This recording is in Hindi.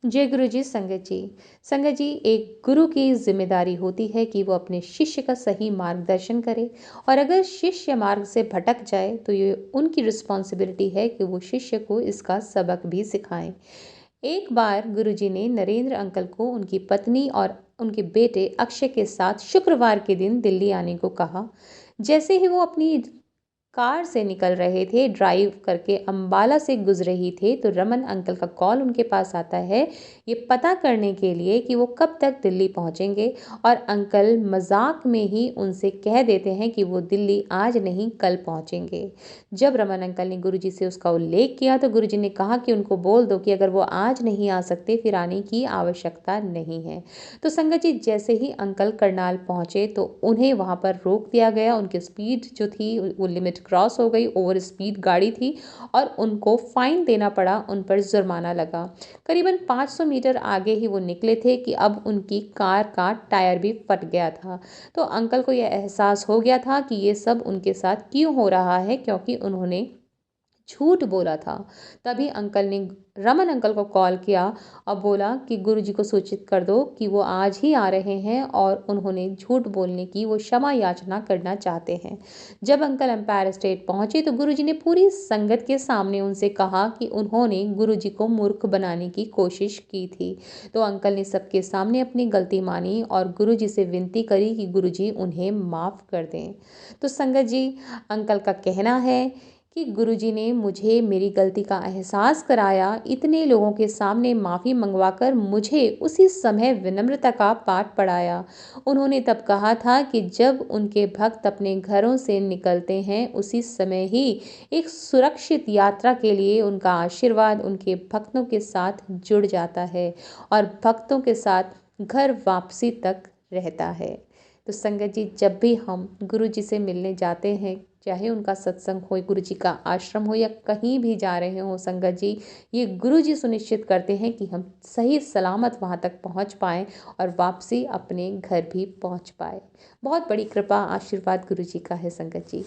जय गुरु जी। संगत जी, एक गुरु की जिम्मेदारी होती है कि वो अपने शिष्य का सही मार्गदर्शन करे। और अगर शिष्य मार्ग से भटक जाए तो ये उनकी रिस्पॉन्सिबिलिटी है कि वो शिष्य को इसका सबक भी सिखाएं। एक बार गुरुजी ने नरेंद्र अंकल को उनकी पत्नी और उनके बेटे अक्षय के साथ शुक्रवार के दिन दिल्ली आने को कहा। जैसे ही वो अपनी कार से निकल रहे थे, ड्राइव करके अंबाला से गुजर रही थे, तो रमन अंकल का कॉल उनके पास आता है ये पता करने के लिए कि वो कब तक दिल्ली पहुंचेंगे। और अंकल मजाक में ही उनसे कह देते हैं कि वो दिल्ली आज नहीं कल पहुंचेंगे। जब रमन अंकल ने गुरुजी से उसका उल्लेख किया तो गुरुजी ने कहा कि उनको बोल दो कि अगर वो आज नहीं आ सकते फिर आने की आवश्यकता नहीं है। तो संगत जी, जैसे ही अंकल करनाल पहुंचे तो उन्हें वहां पर रोक दिया गया। उनकी स्पीड जो थी वो लिमिट क्रॉस हो गई, ओवर स्पीड गाड़ी थी और उनको फाइन देना पड़ा, उन पर जुर्माना लगा। करीबन 500 मीटर आगे ही वो निकले थे कि अब उनकी कार का टायर भी फट गया था। तो अंकल को यह एहसास हो गया था कि ये सब उनके साथ क्यों हो रहा है, क्योंकि उन्होंने झूठ बोला था। तभी अंकल ने रमन अंकल को कॉल किया और बोला कि गुरुजी को सूचित कर दो कि वो आज ही आ रहे हैं और उन्होंने झूठ बोलने की वो क्षमा याचना करना चाहते हैं। जब अंकल एम्पायर स्टेट पहुंचे तो गुरुजी ने पूरी संगत के सामने उनसे कहा कि उन्होंने गुरुजी को मूर्ख बनाने की कोशिश की थी। तो अंकल ने सबके सामने अपनी गलती मानी और गुरुजी से विनती करी कि गुरुजी उन्हें माफ़ कर दें। तो संगत जी, अंकल का कहना है कि गुरुजी ने मुझे मेरी गलती का एहसास कराया, इतने लोगों के सामने माफ़ी मंगवाकर मुझे उसी समय विनम्रता का पाठ पढ़ाया। उन्होंने तब कहा था कि जब उनके भक्त अपने घरों से निकलते हैं उसी समय ही एक सुरक्षित यात्रा के लिए उनका आशीर्वाद उनके भक्तों के साथ जुड़ जाता है और भक्तों के साथ घर वापसी तक रहता है। तो संगत जी, जब भी हम गुरु जी से मिलने जाते हैं, चाहे उनका सत्संग हो, गुरु जी का आश्रम हो या कहीं भी जा रहे हो संगत जी, ये गुरु जी सुनिश्चित करते हैं कि हम सही सलामत वहाँ तक पहुँच पाएँ और वापसी अपने घर भी पहुँच पाए। बहुत बड़ी कृपा आशीर्वाद गुरु जी का है संगत जी।